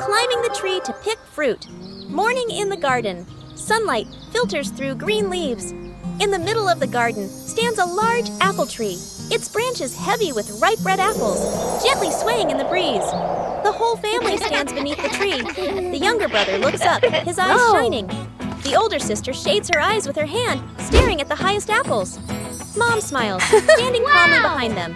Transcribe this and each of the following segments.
climbing the tree to pick fruit. Morning in the garden. Sunlight filters through green leaves. In the middle of the garden stands a large apple tree, its branches heavy with ripe red apples, gently swaying in the breeze. The whole family stands beneath the tree. The younger brother looks up, his eyes shining. The older sister shades her eyes with her hand, staring at the highest apples. Mom smiles, standing calmly behind them.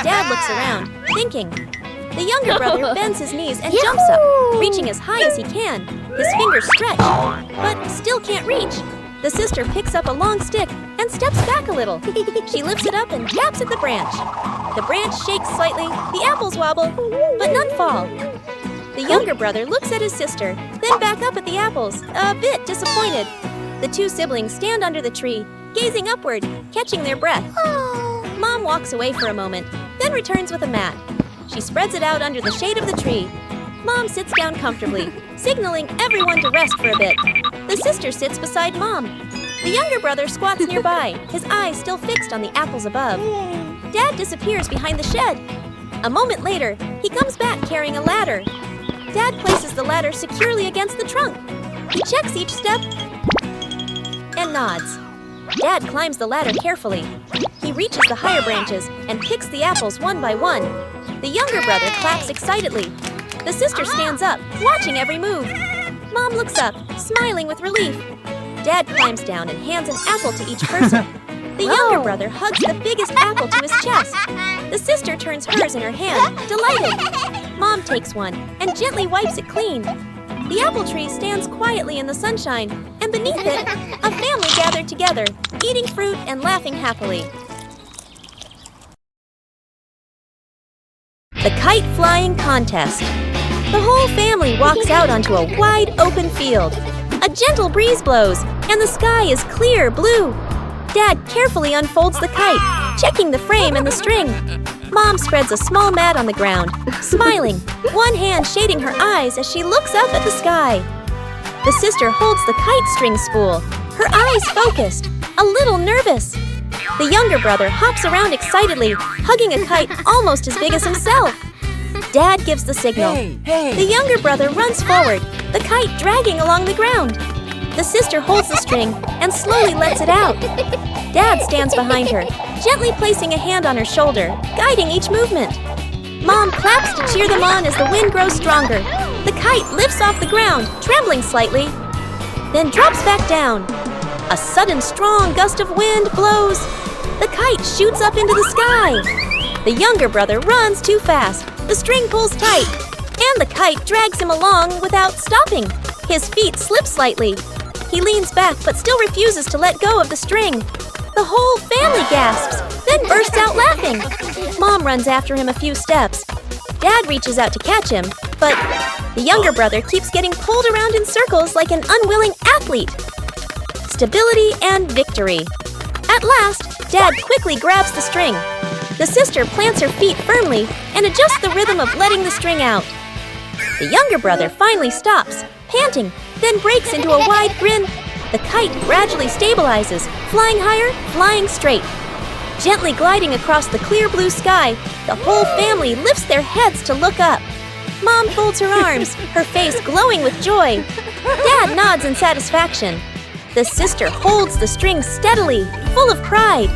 Dad looks around, thinking. The younger brother bends his knees and jumps up, reaching as high as he can. His fingers stretch, but still can't reach. The sister picks up a long stick and steps back a little. She lifts it up and taps at the branch. The branch shakes slightly, the apples wobble, but none fall. The younger brother looks at his sister, then back up at the apples, a bit disappointed. The two siblings stand under the tree, gazing upward, catching their breath. Mom walks away for a moment, then returns with a mat. She spreads it out under the shade of the tree. Mom sits down comfortably, signaling everyone to rest for a bit. The sister sits beside Mom. The younger brother squats nearby, his eyes still fixed on the apples above. Dad disappears behind the shed. A moment later, he comes back carrying a ladder. Dad places the ladder securely against the trunk. He checks each step and nods. Dad climbs the ladder carefully. He reaches the higher branches and picks the apples one by one. The younger brother claps excitedly. The sister stands up, watching every move. Mom looks up, smiling with relief. Dad climbs down and hands an apple to each person. The younger brother hugs the biggest apple to his chest. The sister turns hers in her hand, delighted. Mom takes one and gently wipes it clean. The apple tree stands quietly in the sunshine, and beneath it, a family gathered together, eating fruit and laughing happily. The kite flying contest. The whole family walks out onto a wide open field. A gentle breeze blows, and the sky is clear blue. Dad carefully unfolds the kite, checking the frame and the string. Mom spreads a small mat on the ground, smiling, one hand shading her eyes as she looks up at the sky. The sister holds the kite string spool, her eyes focused, a little nervous. The younger brother hops around excitedly, hugging a kite almost as big as himself. Dad gives the signal. Hey. The younger brother runs forward, the kite dragging along the ground. The sister holds the string and slowly lets it out. Dad stands behind her, gently placing a hand on her shoulder, guiding each movement. Mom claps to cheer them on as the wind grows stronger. The kite lifts off the ground, trembling slightly, then drops back down. A sudden strong gust of wind blows. The kite shoots up into the sky. The younger brother runs too fast. The string pulls tight, and the kite drags him along without stopping. His feet slip slightly. He leans back but still refuses to let go of the string. The whole family gasps, then bursts out laughing. Mom runs after him a few steps. Dad reaches out to catch him, but the younger brother keeps getting pulled around in circles like an unwilling athlete. Stability and victory. At last, Dad quickly grabs the string. The sister plants her feet firmly and adjusts the rhythm of letting the string out. The younger brother finally stops, panting, then breaks into a wide grin. The kite gradually stabilizes, flying higher, flying straight. Gently gliding across the clear blue sky, the whole family lifts their heads to look up. Mom folds her arms, her face glowing with joy. Dad nods in satisfaction. The sister holds the string steadily, full of pride.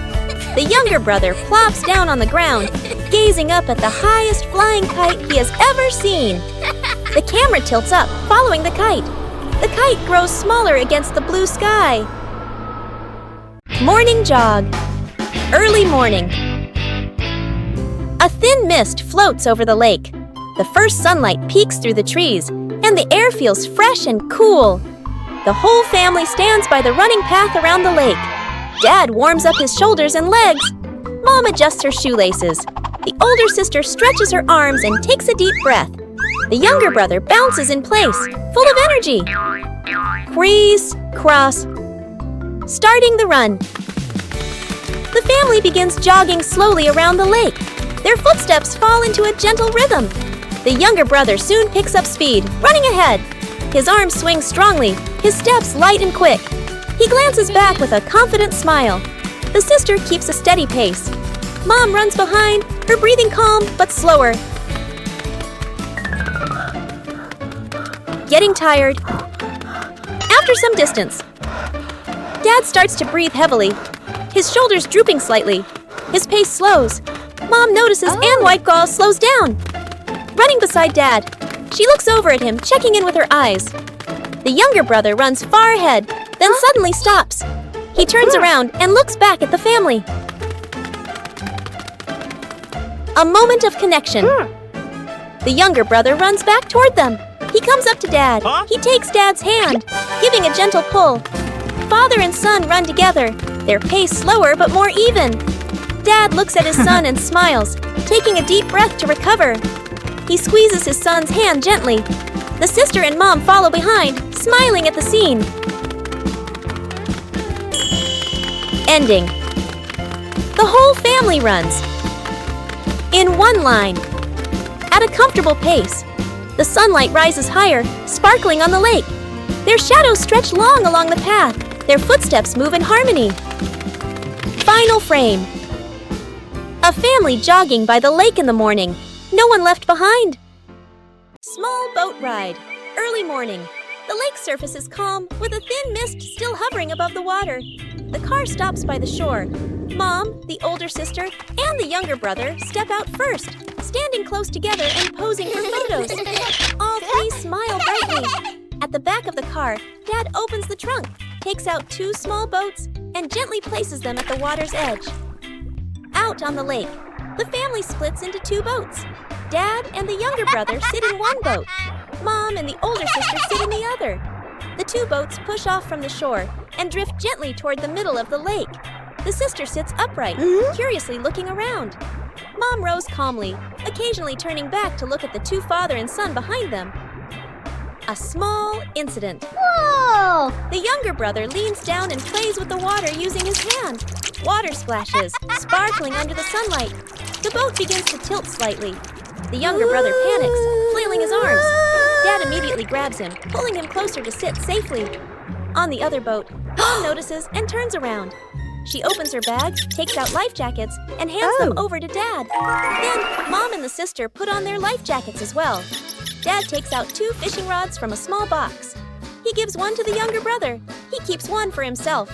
The younger brother plops down on the ground, gazing up at the highest flying kite he has ever seen. The camera tilts up, following the kite. The kite grows smaller against the blue sky. Morning jog. Early morning. A thin mist floats over the lake. The first sunlight peeks through the trees, and the air feels fresh and cool. The whole family stands by the running path around the lake. Dad warms up his shoulders and legs. Mom adjusts her shoelaces. The older sister stretches her arms and takes a deep breath. The younger brother bounces in place, full of energy. Crease, cross. Starting the run. The family begins jogging slowly around the lake. Their footsteps fall into a gentle rhythm. The younger brother soon picks up speed, running ahead. His arms swing strongly, his steps light and quick. He glances back with a confident smile. The sister keeps a steady pace. Mom runs behind, her breathing calm but slower. getting tired. After some distance, Dad starts to breathe heavily, his shoulders drooping slightly. His pace slows. Mom notices and White Gull slows down. Running beside Dad, she looks over at him, checking in with her eyes. The younger brother runs far ahead, then suddenly stops. He turns around and looks back at the family. A moment of connection. The younger brother runs back toward them. He comes up to Dad. He takes Dad's hand, giving a gentle pull. Father and son run together, their pace slower but more even. Dad looks at his son and smiles, taking a deep breath to recover. He squeezes his son's hand gently. The sister and Mom follow behind, smiling at the scene. Ending. The whole family runs in one line, at a comfortable pace. The sunlight rises higher, sparkling on the lake. Their shadows stretch long along the path. Their footsteps move in harmony. Final frame. A family jogging by the lake in the morning. No one left behind. Small boat ride. Early morning. The lake surface is calm, with a thin mist still hovering above the water. The car stops by the shore. Mom, the older sister, and the younger brother step out first, standing close together and posing for photos. All three smile brightly. At the back of the car, Dad opens the trunk, takes out 2 small boats, and gently places them at the water's edge. Out on the lake, the family splits into 2 boats. Dad and the younger brother sit in one boat. Mom and the older sister sit in the other. The 2 boats push off from the shore and drift gently toward the middle of the lake. The sister sits upright, curiously looking around. Mom rows calmly, occasionally turning back to look at the 2 father and son behind them. A small incident. Whoa! The younger brother leans down and plays with the water using his hand. Water splashes, sparkling under the sunlight. The boat begins to tilt slightly. The younger brother panics, flailing his arms. Dad immediately grabs him, pulling him closer to sit safely. On the other boat, Mom notices and turns around. She opens her bag, takes out life jackets, and hands them over to Dad. Then, Mom and the sister put on their life jackets as well. Dad takes out 2 fishing rods from a small box. He gives one to the younger brother. He keeps one for himself.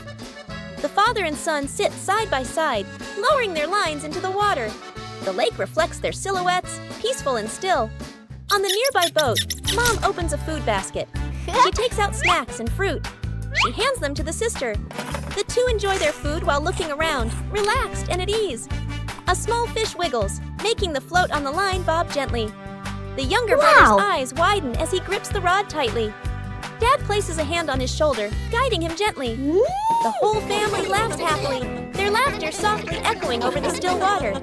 The father and son sit side by side, lowering their lines into the water. The lake reflects their silhouettes, peaceful and still. On the nearby boat, Mom opens a food basket. She takes out snacks and fruit. She hands them to the sister. The 2 enjoy their food while looking around, relaxed and at ease. A small fish wiggles, making the float on the line bob gently. The younger brother's eyes widen as he grips the rod tightly. Dad places a hand on his shoulder, guiding him gently. The whole family laughs happily, their laughter softly echoing over the still water.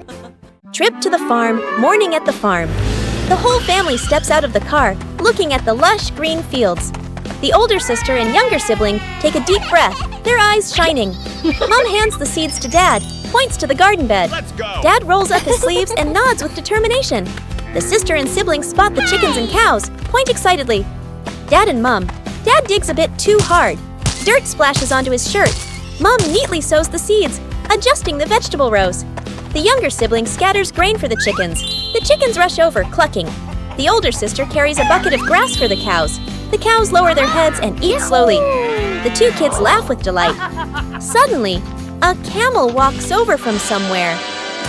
Trip to the farm, morning at the farm. The whole family steps out of the car, looking at the lush green fields. The older sister and younger sibling take a deep breath, their eyes shining. Mom hands the seeds to Dad, points to the garden bed. Let's go. Dad rolls up his sleeves and nods with determination. The sister and siblings spot the chickens and cows, point excitedly. Dad and Mom. Dad digs a bit too hard. Dirt splashes onto his shirt. Mom neatly sows the seeds, adjusting the vegetable rows. The younger sibling scatters grain for the chickens. The chickens rush over, clucking. The older sister carries a bucket of grass for the cows. The cows lower their heads and eat slowly. The 2 kids laugh with delight. Suddenly, a camel walks over from somewhere.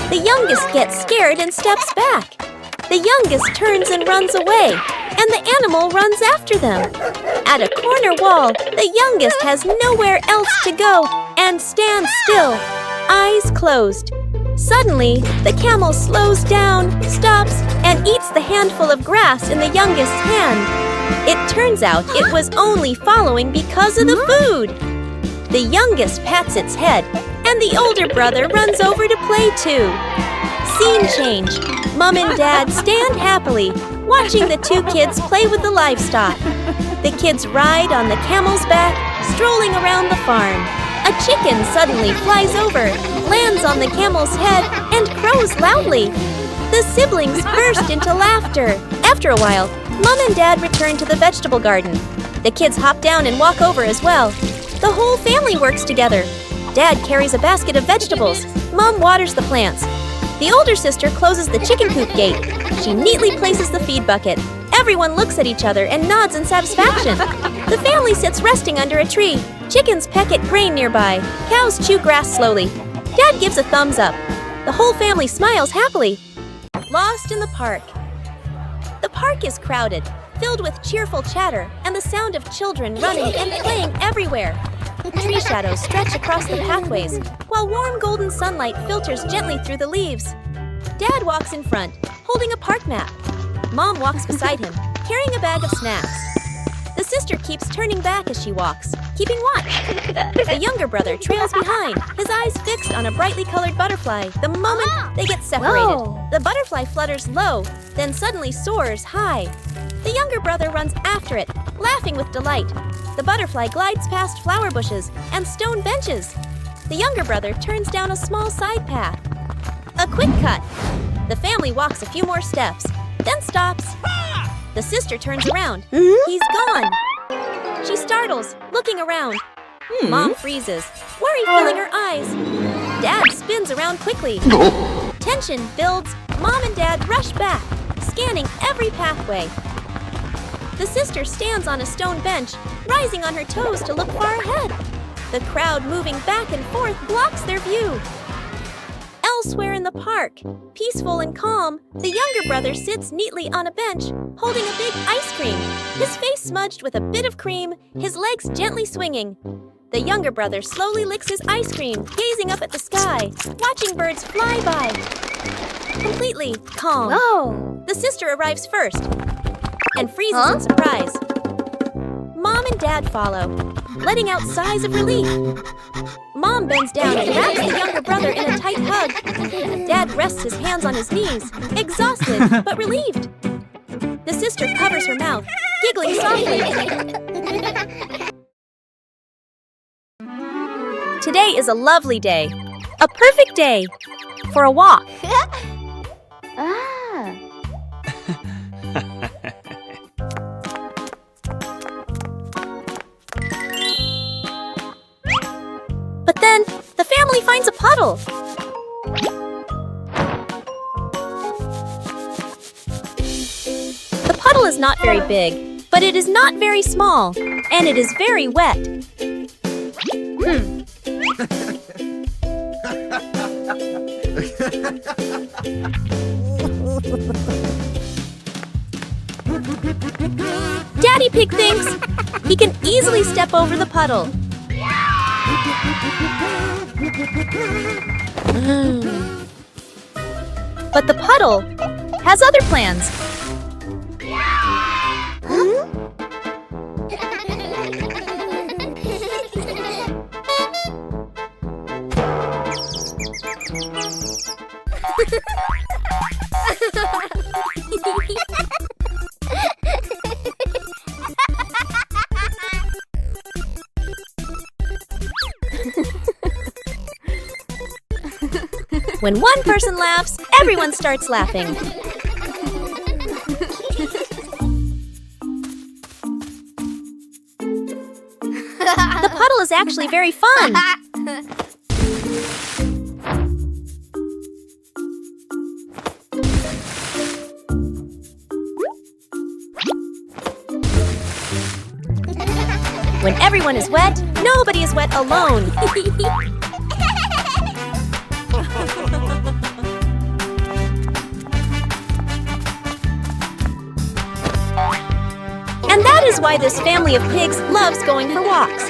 The youngest gets scared and steps back. The youngest turns and runs away, and the animal runs after them. At a corner wall, the youngest has nowhere else to go and stands still, eyes closed. Suddenly, the camel slows down, stops, and eats the handful of grass in the youngest's hand. It turns out it was only following because of the food. The youngest pats its head, and the older brother runs over to play too. Scene change. Mom and Dad stand happily, watching the 2 kids play with the livestock. The kids ride on the camel's back, strolling around the farm. A chicken suddenly flies over, lands on the camel's head, and crows loudly. The siblings burst into laughter. After a while, Mom and Dad return to the vegetable garden. The kids hop down and walk over as well. The whole family works together. Dad carries a basket of vegetables. Mom waters the plants. The older sister closes the chicken coop gate. She neatly places the feed bucket. Everyone looks at each other and nods in satisfaction. The family sits resting under a tree. Chickens peck at grain nearby. Cows chew grass slowly. Dad gives a thumbs up. The whole family smiles happily. Lost in the park. The park is crowded, filled with cheerful chatter and the sound of children running and playing everywhere. Tree shadows stretch across the pathways, while warm golden sunlight filters gently through the leaves. Dad walks in front, holding a park map. Mom walks beside him, carrying a bag of snacks. The sister keeps turning back as she walks, keeping watch. The younger brother trails behind, his eyes fixed on a brightly colored butterfly the moment they get separated. Whoa. The butterfly flutters low, then suddenly soars high. The younger brother runs after it, laughing with delight. The butterfly glides past flower bushes and stone benches. The younger brother turns down a small side path. A quick cut. The family walks a few more steps, then stops. The sister turns around. He's gone. She startles, looking around. Mom freezes, worry filling her eyes. Dad spins around quickly. Tension builds. Mom and Dad rush back, scanning every pathway. The sister stands on a stone bench, rising on her toes to look far ahead. The crowd moving back and forth blocks their view. Elsewhere in the park, peaceful and calm, the younger brother sits neatly on a bench, holding a big ice cream, his face smudged with a bit of cream, his legs gently swinging. The younger brother slowly licks his ice cream, gazing up at the sky, watching birds fly by. Completely calm. Whoa! The sister arrives first and freezes in surprise. Mom and Dad follow, letting out sighs of relief. Mom bends down and wraps the younger brother in a tight hug. Dad rests his hands on his knees, exhausted but relieved. The sister covers her mouth, giggling softly. Today is a lovely day. A perfect day for a walk. But then, the family finds a puddle. The puddle is not very big, but it is not very small, and it is very wet. Daddy Pig thinks he can easily step over the puddle. But the puddle has other plans. When one person laughs, everyone starts laughing. The puddle is actually very fun. When everyone is wet, nobody is wet alone. And that is why this family of pigs loves going for walks.